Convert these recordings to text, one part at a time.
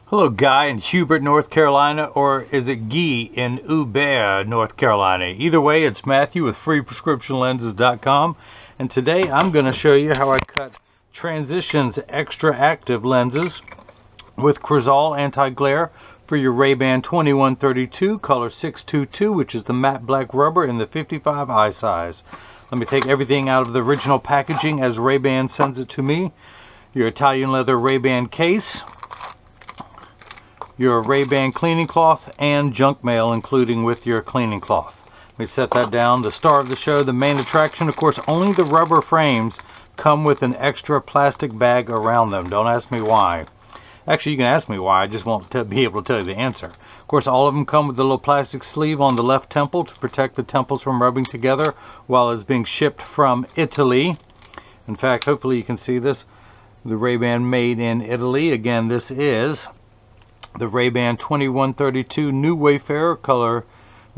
Hello, Guy in Hubert, North Carolina, or is it Guy in Hubert, North Carolina? Either way, it's Matthew with FreePrescriptionLenses.com, and today I'm going to show you how I cut Transitions Extra Active lenses with Crizal Anti-Glare for your Ray-Ban 2132, color 622, which is the matte black rubber in the 55 eye size. Let me take everything out of the original packaging as Ray-Ban sends it to me. Your Italian leather Ray-Ban case, your Ray-Ban cleaning cloth, and junk mail including with your cleaning cloth. Let me set that down. The star of the show, the main attraction, of course, only the rubber frames come with an extra plastic bag around them. Don't ask me why. Actually, you can ask me why, I just won't be able to tell you the answer. Of course, all of them come with a little plastic sleeve on the left temple to protect the temples from rubbing together while it's being shipped from Italy. In fact, hopefully you can see this. The Ray-Ban made in Italy. Again, this is the Ray-Ban 2132 New Wayfarer, color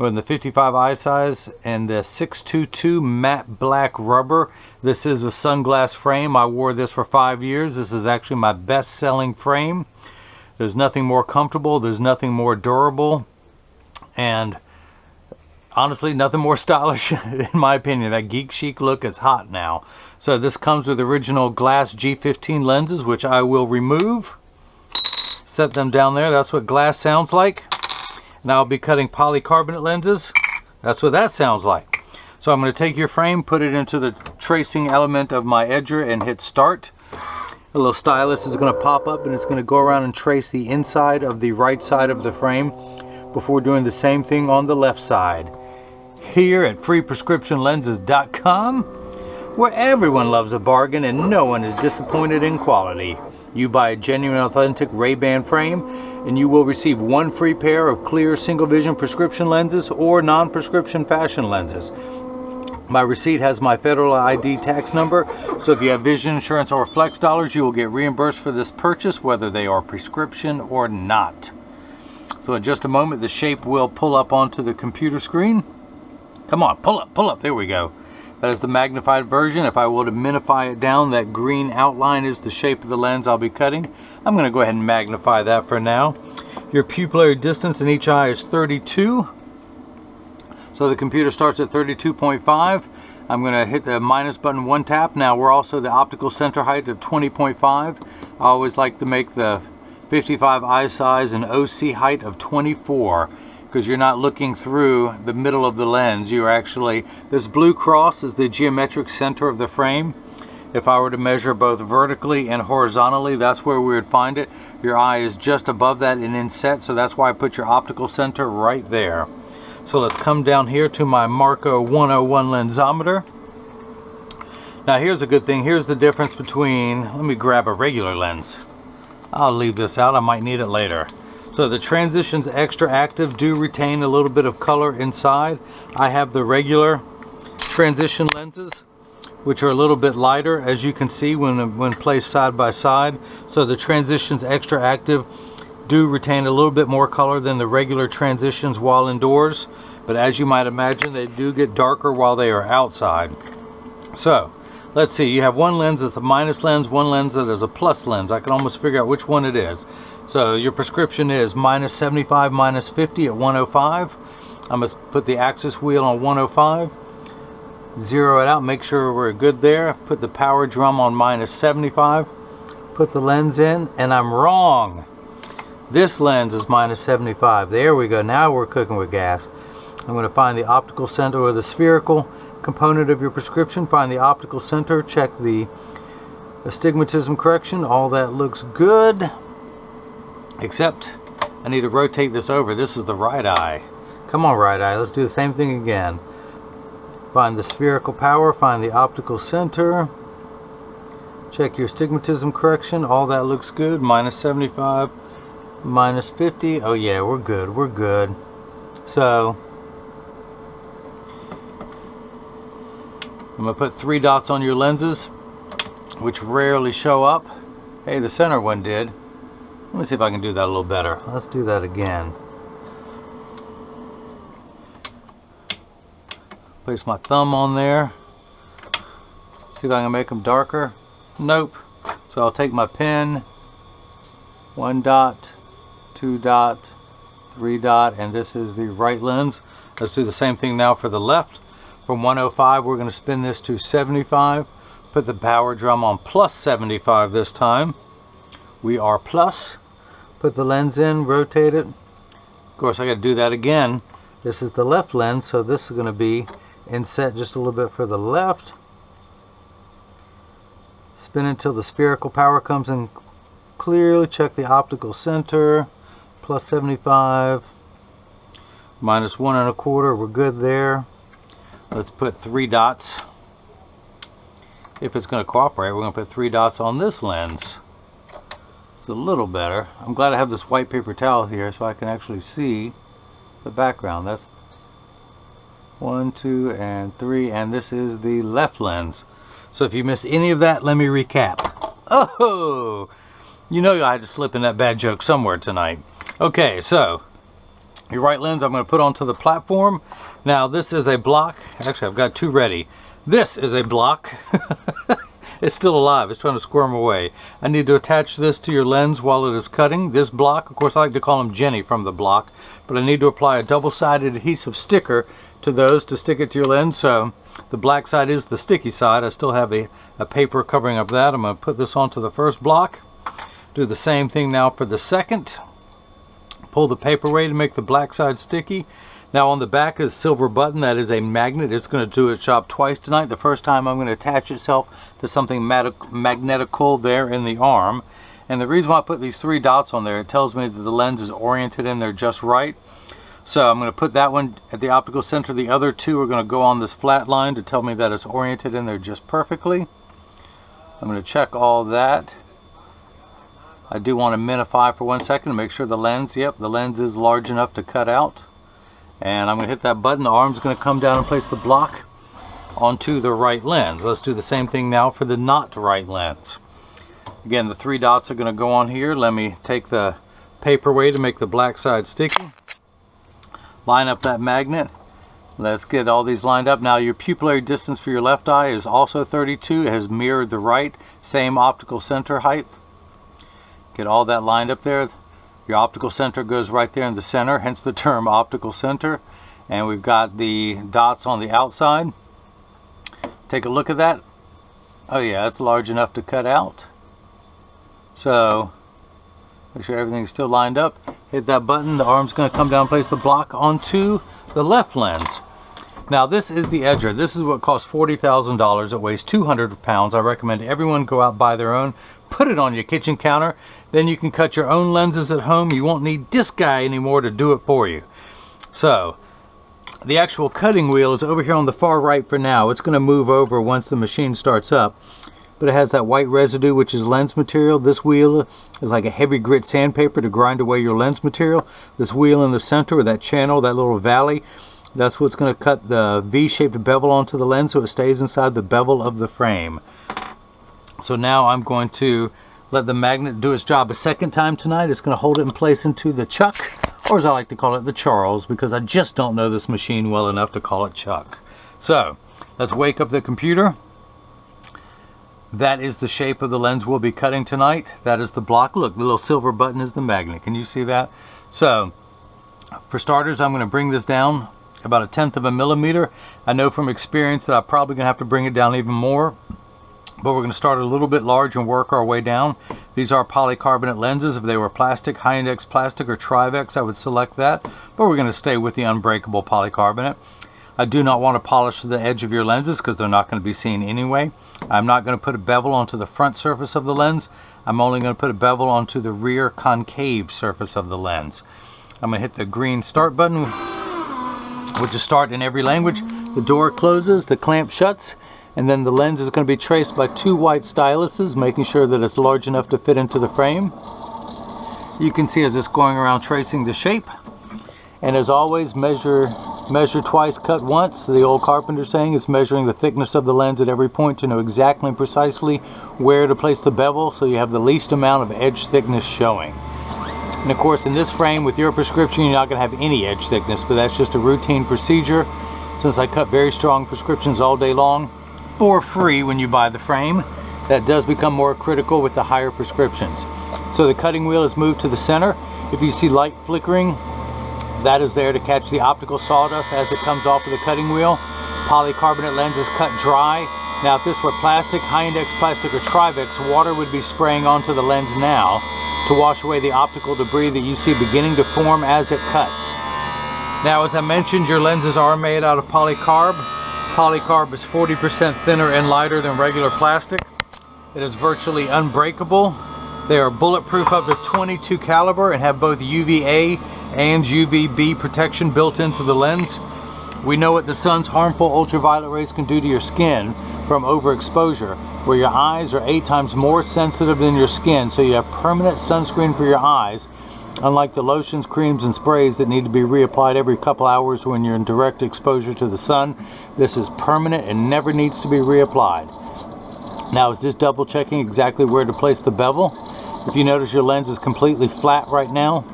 in the 55 eye size, and the 622 matte black rubber. This is a sunglass frame. I wore this for 5 years. This is actually my best selling frame. There's nothing more comfortable, there's nothing more durable, and honestly nothing more stylish in my opinion. That geek chic look is hot now. So this comes with original glass G15 lenses, which I will remove. Set them down there. That's what glass sounds like. Now I'll be cutting polycarbonate lenses. That's what that sounds like. So I'm going to take your frame, put it into the tracing element of my edger, and hit start. A little stylus is going to pop up and it's going to go around and trace the inside of the right side of the frame before doing the same thing on the left side. Here at FreePrescriptionLenses.com, where everyone loves a bargain and no one is disappointed in quality. You buy a genuine, authentic Ray-Ban frame, and you will receive one free pair of clear single-vision prescription lenses or non-prescription fashion lenses. My receipt has my federal ID tax number, so if you have vision insurance or flex dollars, you will get reimbursed for this purchase, whether they are prescription or not. So in just a moment, the shape will pull up onto the computer screen. Come on, pull up, there we go. That is the magnified version. If I were to minify it down, that green outline is the shape of the lens I'll be cutting. I'm going to go ahead and magnify that for now. Your pupillary distance in each eye is 32. So the computer starts at 32.5. I'm going to hit the minus button one tap. Now we're also the optical center height of 20.5. I always like to make the 55 eye size an OC height of 24. Because you're not looking through the middle of the lens. You're actually, this blue cross is the geometric center of the frame. If I were to measure both vertically and horizontally, that's where we would find it. Your eye is just above that and inset, so that's why I put your optical center right there. So let's come down here to my Marco 101 lensometer. Now here's a good thing. Here's the difference between, let me grab a regular lens. I'll leave this out, I might need it later. So the Transitions Extra Active do retain a little bit of color inside. I have the regular transition lenses, which are a little bit lighter, as you can see when placed side by side. So the Transitions Extra Active do retain a little bit more color than the regular Transitions while indoors. But as you might imagine, they do get darker while they are outside. So let's see, you have one lens that's a minus lens, one lens that is a plus lens. I can almost figure out which one it is. So your prescription is minus 75, minus 50 at 105. I'm going to put the axis wheel on 105. Zero it out, make sure we're good there. Put the power drum on minus 75. Put the lens in, and I'm wrong. This lens is minus 75. There we go, now we're cooking with gas. I'm going to find the optical center or the spherical component of your prescription. Find the optical center, check the astigmatism correction. All that looks good. Except I need to rotate this over. This is the right eye. Come on, right eye. Let's do the same thing again. Find the spherical power. Find the optical center. Check your astigmatism correction. All that looks good. Minus 75, minus 50. Oh yeah, we're good. We're good. So I'm going to put 3 dots on your lenses, which rarely show up. Hey, the center one did. Let me see if I can do that a little better. Let's do that again. Place my thumb on there. See if I can make them darker. Nope. So I'll take my pen, 1 dot, 2 dot, 3 dot, and this is the right lens. Let's do the same thing now for the left. From 105, we're going to spin this to 75. Put the power drum on plus 75 this time. We are plus. Put the lens in, rotate it. Of course, I got to do that again. This is the left lens, so this is going to be inset just a little bit for the left. Spin until the spherical power comes in clearly. Check the optical center. Plus 75. Minus 1 1/4. We're good there. Let's put 3 dots. If it's going to cooperate, we're going to put 3 dots on this lens. It's a little better. I'm glad I have this white paper towel here so I can actually see the background. That's 1, 2, and 3, and this is the left lens. So if you miss any of that, let me recap. Oh, you know I had to slip in that bad joke somewhere tonight. Okay, so your right lens I'm going to put onto the platform. Now this is a block. Actually, I've got 2 ready. This is a block. It's still alive. It's trying to squirm away. I need to attach this to your lens while it is cutting. This block, of course I like to call him Jenny from the block, but I need to apply a double-sided adhesive sticker to those to stick it to your lens. So the black side is the sticky side. I still have a paper covering up that. I'm going to put this onto the first block. Do the same thing now for the second. Pull the paper away to make the black side sticky. Now on the back is silver button. That is a magnet. It's going to do its job twice tonight. The first time I'm going to attach itself to something magnetical there in the arm. And the reason why I put these 3 dots on there, it tells me that the lens is oriented in there just right. So I'm going to put that one at the optical center. The other 2 are going to go on this flat line to tell me that it's oriented in there just perfectly. I'm going to check all that. I do want to minify for 1 second to make sure the lens, yep, the lens is large enough to cut out. And I'm going to hit that button. The arm's going to come down and place the block onto the right lens. Let's do the same thing now for the not right lens. Again, the 3 dots are going to go on here. Let me take the paper away to make the black side sticky. Line up that magnet. Let's get all these lined up. Now your pupillary distance for your left eye is also 32. It has mirrored the right. Same optical center height. Get all that lined up there. Your optical center goes right there in the center, hence the term optical center. And we've got the dots on the outside. Take a look at that. Oh yeah, it's large enough to cut out. So make sure everything's still lined up. Hit that button. The arm's going to come down, place the block onto the left lens. Now this is the Edger. This is what costs $40,000. It weighs 200 pounds. I recommend everyone go out, buy their own, put it on your kitchen counter. Then you can cut your own lenses at home. You won't need this guy anymore to do it for you. So the actual cutting wheel is over here on the far right for now. It's going to move over once the machine starts up. But it has that white residue, which is lens material. This wheel is like a heavy grit sandpaper to grind away your lens material. This wheel in the center, or that channel, that little valley, that's what's going to cut the V-shaped bevel onto the lens so it stays inside the bevel of the frame. So now I'm going to let the magnet do its job a second time tonight. It's going to hold it in place into the chuck, or as I like to call it, the Charles, because I just don't know this machine well enough to call it chuck. So let's wake up the computer. That is the shape of the lens we'll be cutting tonight. That is the block. Look, the little silver button is the magnet. Can you see that? So for starters, I'm going to bring this down about 1/10 of a millimeter. I know from experience that I'm probably going to have to bring it down even more, but we're going to start a little bit large and work our way down. These are polycarbonate lenses. If they were plastic, high index plastic or Trivex, I would select that, but we're going to stay with the unbreakable polycarbonate. I do not want to polish the edge of your lenses because they're not going to be seen anyway. I'm not going to put a bevel onto the front surface of the lens. I'm only going to put a bevel onto the rear concave surface of the lens. I'm going to hit the green start button, which is start in every language. The door closes, the clamp shuts, and then the lens is going to be traced by 2 white styluses, making sure that it's large enough to fit into the frame. You can see as it's going around tracing the shape. And as always, measure twice, cut once. The old carpenter saying is measuring the thickness of the lens at every point to know exactly and precisely where to place the bevel so you have the least amount of edge thickness showing. And of course, in this frame with your prescription, you're not going to have any edge thickness, but that's just a routine procedure since I cut very strong prescriptions all day long for free when you buy the frame. That does become more critical with the higher prescriptions. So the cutting wheel is moved to the center. If you see light flickering, that is there to catch the optical sawdust as it comes off of the cutting wheel. Polycarbonate lens is cut dry. Now if this were plastic, high-index plastic or Trivex, water would be spraying onto the lens now to wash away the optical debris that you see beginning to form as it cuts. Now, as I mentioned, your lenses are made out of polycarb. Polycarb is 40% thinner and lighter than regular plastic. It is virtually unbreakable. They are bulletproof up to .22 caliber and have both UVA and UVB protection built into the lens. We know what the sun's harmful ultraviolet rays can do to your skin from overexposure, where your eyes are 8 times more sensitive than your skin, so you have permanent sunscreen for your eyes, unlike the lotions, creams, and sprays that need to be reapplied every couple hours when you're in direct exposure to the sun. This is permanent and never needs to be reapplied. Now, it's just double checking exactly where to place the bevel. If you notice your lens is completely flat right now,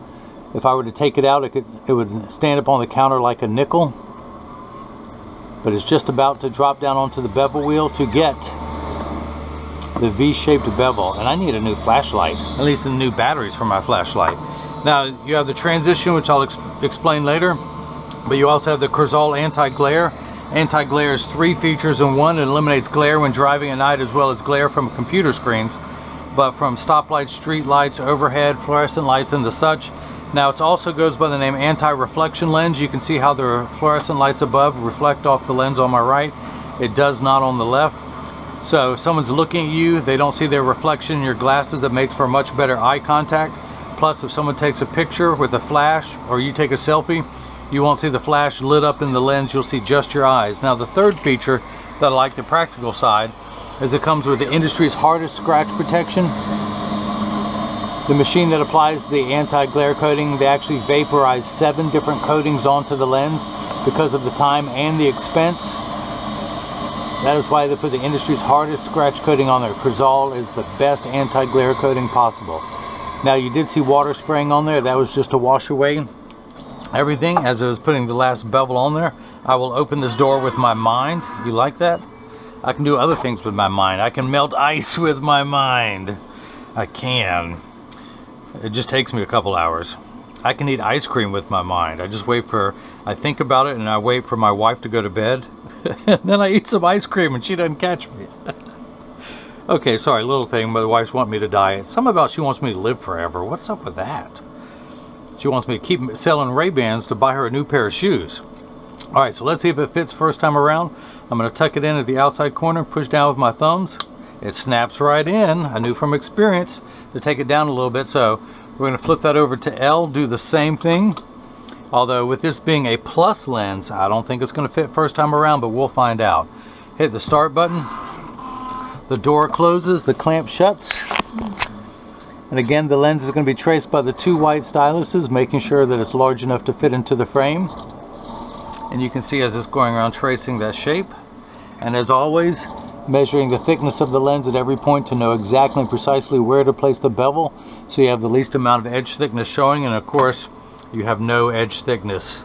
if I were to take it out, it would stand up on the counter like a nickel. But it's just about to drop down onto the bevel wheel to get the V-shaped bevel. And I need a new flashlight, at least the new batteries for my flashlight. Now, you have the transition, which I'll explain later, but you also have the Crizal anti-glare. Anti-glare is 3 features in one. It eliminates glare when driving at night as well as glare from computer screens, but from stoplights, street lights, overhead, fluorescent lights, and the such. Now, it also goes by the name anti-reflection lens. You can see how the fluorescent lights above reflect off the lens on my right. It does not on the left. So if someone's looking at you, they don't see their reflection in your glasses. It makes for much better eye contact. Plus, if someone takes a picture with a flash or you take a selfie, you won't see the flash lit up in the lens. You'll see just your eyes. Now, the third feature that I like, the practical side, is it comes with the industry's hardest scratch protection. The machine that applies the anti-glare coating, they actually vaporize 7 different coatings onto the lens because of the time and the expense. That is why they put the industry's hardest scratch coating on there. Crizal is the best anti-glare coating possible. Now, you did see water spraying on there. That was just to wash away everything. As I was putting the last bevel on there, I will open this door with my mind. You like that? I can do other things with my mind. I can melt ice with my mind. I can. It just takes me a couple hours. I can eat ice cream with my mind. I think about it and I wait for my wife to go to bed. And then I eat some ice cream and she doesn't catch me. Okay, sorry, little thing. My wife wants me to diet. Something about she wants me to live forever. What's up with that? She wants me to keep selling Ray-Bans to buy her a new pair of shoes. All right, so let's see if it fits first time around. I'm going to tuck it in at the outside corner, push down with my thumbs. It snaps right in. I knew from experience to take it down a little bit. So we're going to flip that over to L, do the same thing. Although with this being a plus lens, I don't think it's going to fit first time around, but we'll find out. Hit the start button. The door closes, the clamp shuts. And again, the lens is going to be traced by the 2 white styluses, making sure that it's large enough to fit into the frame. And you can see as it's going around tracing that shape. And as always, measuring the thickness of the lens at every point to know exactly and precisely where to place the bevel, so you have the least amount of edge thickness showing. And of course, you have no edge thickness.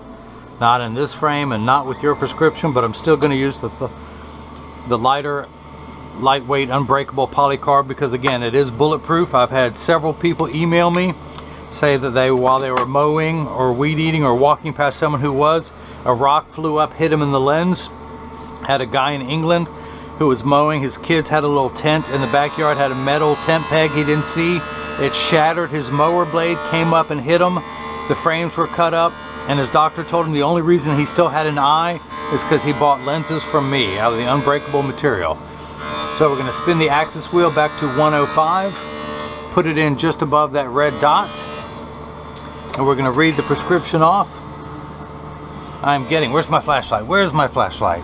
Not in this frame and not with your prescription, but I'm still going to use the lighter, lightweight, unbreakable polycarb because, again, it is bulletproof. I've had several people email me, say that while they were mowing or weed eating or walking past someone who was, a rock flew up, hit him in the lens. Had a guy in England who was mowing. His kids had a little tent in the backyard, had a metal tent peg he didn't see. It shattered his mower blade, came up and hit him. The frames were cut up, and his doctor told him the only reason he still had an eye is because he bought lenses from me out of the unbreakable material. So we're going to spin the axis wheel back to 105, put it in just above that red dot, and we're going to read the prescription off. Where's my flashlight? Where's my flashlight?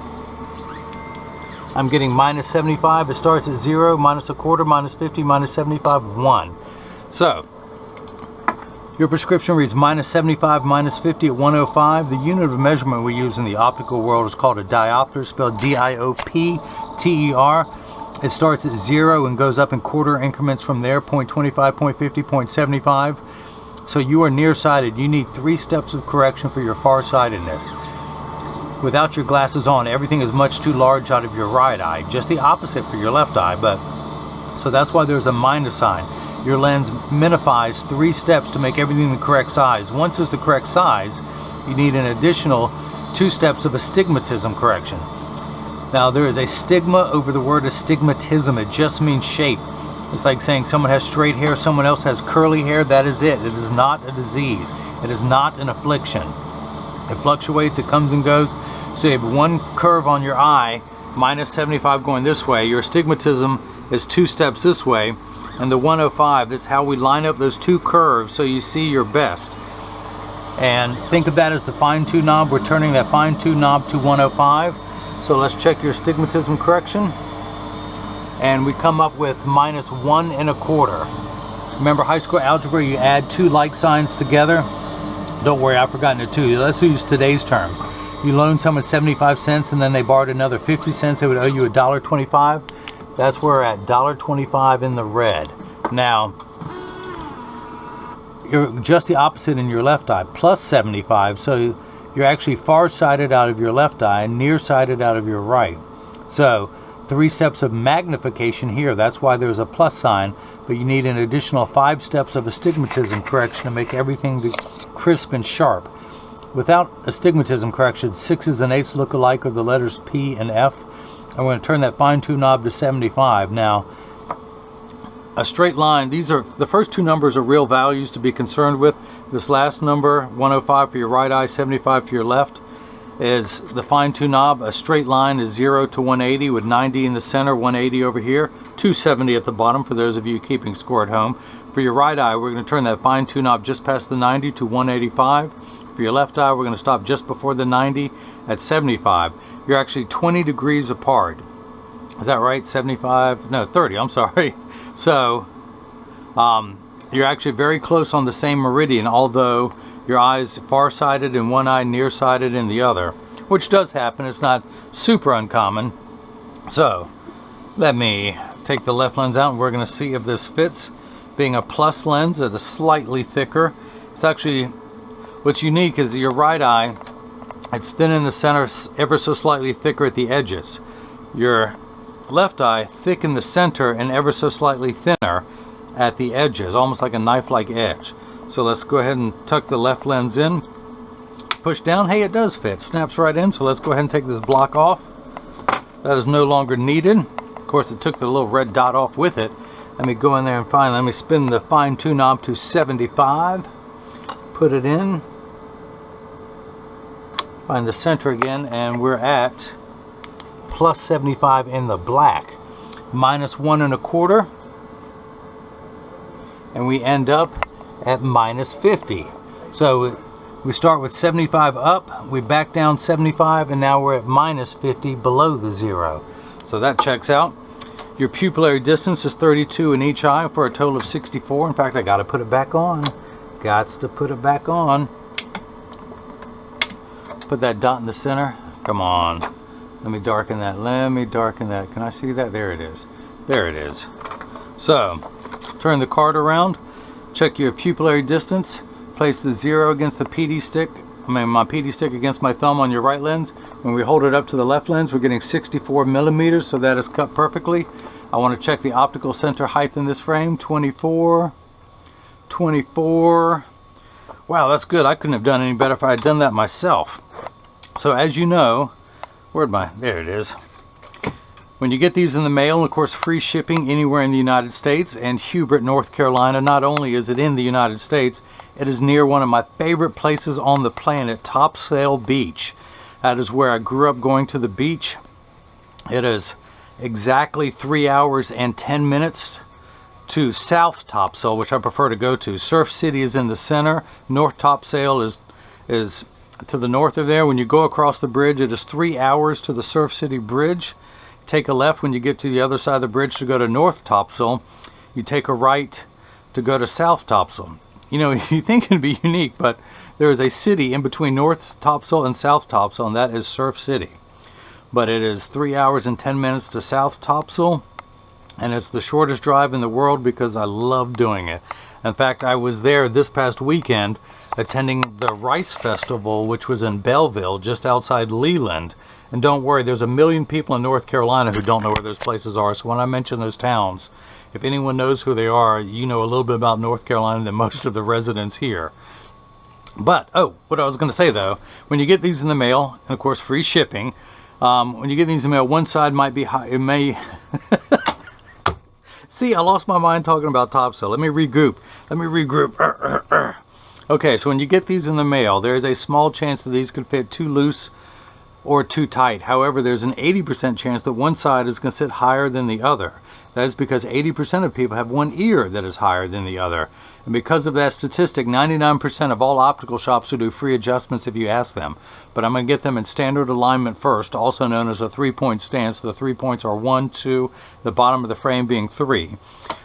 I'm getting -75. It starts at 0, -1/4, -50, -75, 1. So your prescription reads -75, -50 at 105. The unit of measurement we use in the optical world is called a diopter, spelled D-I-O-P-T-E-R. It starts at 0 and goes up in quarter increments from there, 0.25, 0.50, 0.75. So you are nearsighted. You need 3 steps of correction for your farsightedness. Without your glasses on, everything is much too large out of your right eye. Just the opposite for your left eye, so that's why there's a minus sign. your lens minifies 3 steps to make everything the correct size. Once it's the correct size, you need an additional 2 steps of astigmatism correction. Now, there is a stigma over the word astigmatism. It just means shape. It's like saying someone has straight hair, someone else has curly hair. That is it. It is not a disease. It is not an affliction. It fluctuates, it comes and goes. So you have one curve on your eye, minus 75 going this way. Your astigmatism is 2 steps this way. And the 105, that's how we line up those 2 curves so you see your best. And think of that as the fine-tune knob. We're turning that fine-tune knob to 105. So let's check your astigmatism correction. And we come up with minus 1 1/4. Remember high school algebra, you add 2 like signs together. Don't worry, I've forgotten it too. Let's use today's terms. You loan someone 75 cents and then they borrowed another 50 cents, they would owe you $1.25. That's where we're at, $1.25 in the red. Now, you're just the opposite in your left eye, plus 75. So you're actually far-sighted out of your left eye and nearsighted out of your right. So 3 steps of magnification here. That's why there's a plus sign, but you need an additional 5 steps of astigmatism correction to make everything be crisp and sharp. Without astigmatism correction, 6s and 8s look alike, or the letters P and F. I'm going to turn that fine-tune knob to 75. Now, a straight line, these are the first 2 numbers are real values to be concerned with. This last number, 105 for your right eye, 75 for your left, is the fine-tune knob. A straight line is 0 to 180 with 90 in the center, 180 over here, 270 at the bottom for those of you keeping score at home. For your right eye, we're going to turn that fine-tune knob just past the 90 to 185. For your left eye, we're going to stop just before the 90 at 75. You're actually 20 degrees apart. Is that right? 75? No, 30, I'm sorry. So, you're actually very close on the same meridian, although your eye's far-sighted in one eye, nearsighted in the other, which does happen. It's not super uncommon. So, let me take the left lens out and we're going to see if this fits. Being a plus lens, it is slightly thicker. It's actually, what's unique is your right eye, it's thin in the center, ever so slightly thicker at the edges. Your left eye, thick in the center and ever so slightly thinner at the edges, almost like a knife-like edge. So let's go ahead and tuck the left lens in, push down. Hey, it does fit, snaps right in. So let's go ahead and take this block off. That is no longer needed. Of course, it took the little red dot off with it. Let me go in there and let me spin the fine-tune knob to 75, put it in, find the center again, and we're at plus 75 in the black, minus 1 1/4, and we end up at minus 50. So we start with 75 up, we back down 75, and now we're at minus 50 below the 0. So that checks out. Your pupillary distance is 32 in each eye for a total of 64. In fact, I gotta put it back on. Gots to put it back on. Put that dot in the center. Come on. Let me darken that. Let me darken that. Can I see that? There it is. There it is. So, turn the card around. Check your pupillary distance. Place the 0 against the PD stick. My PD stick against my thumb on your right lens. When we hold it up to the left lens, we're getting 64 millimeters, so that is cut perfectly. I want to check the optical center height in this frame. 24. 24. Wow, that's good. I couldn't have done any better if I had done that myself. So as you know, where'd my, there it is. When you get these in the mail, of course, free shipping anywhere in the United States, and Hubert, North Carolina, not only is it in the United States, it is near one of my favorite places on the planet, Topsail Beach. That is where I grew up going to the beach. It is exactly 3 hours and 10 minutes to South Topsail, which I prefer to go to. Surf City is in the center. North Topsail is to the north of there. When you go across the bridge, it is 3 hours to the Surf City Bridge. Take a left when you get to the other side of the bridge to go to North Topsail. You take a right to go to South Topsail. You know, you think it'd be unique, but there is a city in between North Topsail and South Topsail, and that is Surf City. But it is 3 hours and 10 minutes to South Topsail, and it's the shortest drive in the world because I love doing it. In fact, I was there this past weekend attending the Rice Festival, which was in Belleville, just outside Leland. And don't worry, there's a million people in North Carolina who don't know where those places are. So when I mention those towns, If anyone knows who they are, you know a little bit about North Carolina than most of the residents here. But, oh, what I was going to say though, when you get these in the mail, and of course free shipping, when you get these in the mail, one side might be high, it may... See, I lost my mind talking about Topsail. Let me regroup. Okay, so when you get these in the mail, there is a small chance that these could fit too loose or too tight. However, there's an 80% chance that one side is going to sit higher than the other. That is because 80% of people have one ear that is higher than the other. And because of that statistic, 99% of all optical shops will do free adjustments if you ask them. But I'm going to get them in standard alignment first, also known as a 3-point stance. The 3 points are 1, 2, the bottom of the frame being 3.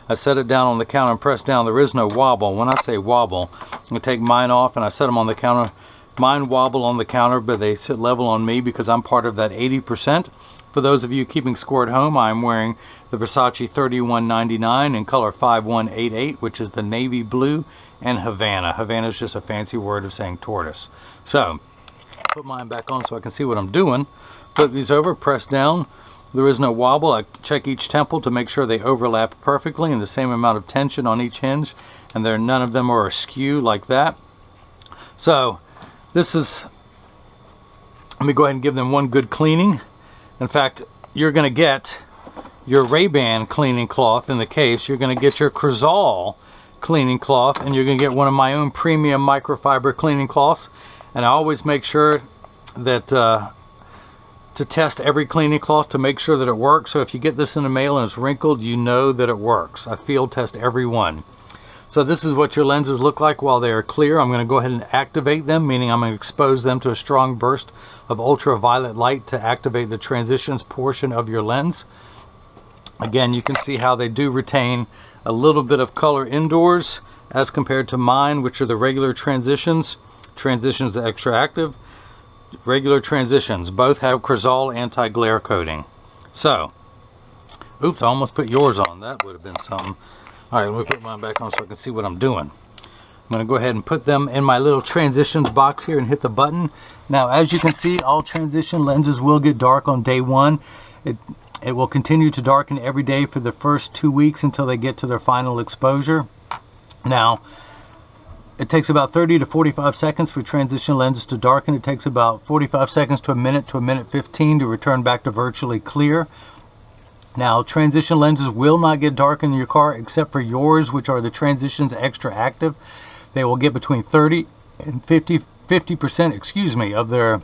I set it down on the counter and press down. There is no wobble. When I say wobble, I'm going to take mine off and I set them on the counter. Mine wobble on the counter, but they sit level on me because I'm part of that 80%. For those of you keeping score at home, I'm wearing the Versace 3199 in color 5188, which is the navy blue, and Havana. Havana is just a fancy word of saying tortoise. So, put mine back on so I can see what I'm doing. Flip these over, press down. There is no wobble. I check each temple to make sure they overlap perfectly and the same amount of tension on each hinge, and none of them are askew like that. So, this is, let me go ahead and give them one good cleaning. In fact, you're going to get your Ray-Ban cleaning cloth in the case. You're going to get your Crizal cleaning cloth, and you're going to get one of my own premium microfiber cleaning cloths. And I always make sure that to test every cleaning cloth to make sure that it works. So if you get this in the mail and it's wrinkled, you know that it works. I field test every one. So this is what your lenses look like while they are clear. I'm going to go ahead and activate them, meaning I'm going to expose them to a strong burst of ultraviolet light to activate the transitions portion of your lens. Again, you can see how they do retain a little bit of color indoors as compared to mine, which are the regular transitions. Transitions are extra active. Regular transitions both have Crizal anti-glare coating. So, oops, I almost put yours on. That would have been something. Alright, let me put mine back on so I can see what I'm doing. I'm going to go ahead and put them in my little transitions box here and hit the button. Now, as you can see, all transition lenses will get dark on day one. It will continue to darken every day for the first 2 weeks until they get to their final exposure. Now, it takes about 30 to 45 seconds for transition lenses to darken. It takes about 45 seconds to a minute 15 to return back to virtually clear. Now, transition lenses will not get dark in your car except for yours, which are the transitions extra active. They will get between 30 and 50% of their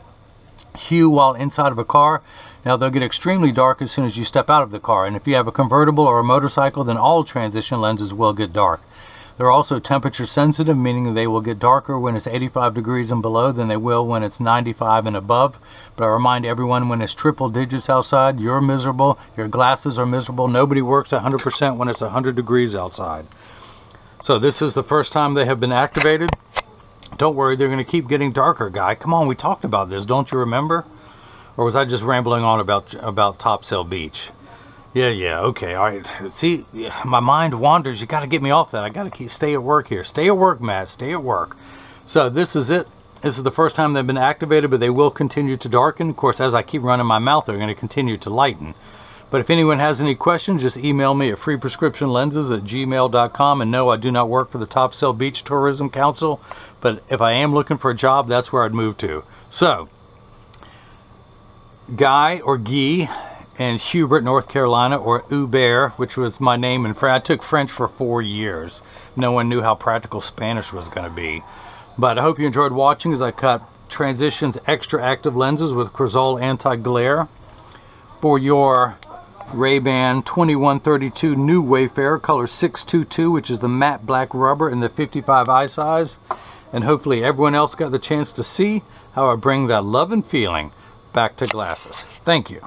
hue while inside of a car. Now, they'll get extremely dark as soon as you step out of the car. And if you have a convertible or a motorcycle, then all transition lenses will get dark. They're also temperature sensitive, meaning they will get darker when it's 85 degrees and below than they will when it's 95 and above. But I remind everyone, when it's triple digits outside, you're miserable, your glasses are miserable. Nobody works 100% when it's 100 degrees outside. So this is the first time they have been activated. Don't worry, they're going to keep getting darker, guy. Come on, we talked about this, don't you remember? Or was I just rambling on about Topsail Beach? Yeah, okay, all right. See, my mind wanders. You got to get me off that. I got to stay at work here. Stay at work, Matt. Stay at work. So this is it. This is the first time they've been activated, but they will continue to darken. Of course, as I keep running my mouth, they're going to continue to lighten. But if anyone has any questions, just email me at freeprescriptionlenses@gmail.com. And no, I do not work for the Topsail Beach Tourism Council. But if I am looking for a job, that's where I'd move to. So, Guy or Guy in Hubert, North Carolina, or Hubert, which was my name in French. I took French for 4 years. No one knew how practical Spanish was going to be. But I hope you enjoyed watching as I cut Transitions extra active lenses with Crizal anti-glare for your Ray-Ban 2132 New Wayfarer color 622, which is the matte black rubber in the 55 eye size. And hopefully everyone else got the chance to see how I bring that love and feeling back to glasses. Thank you.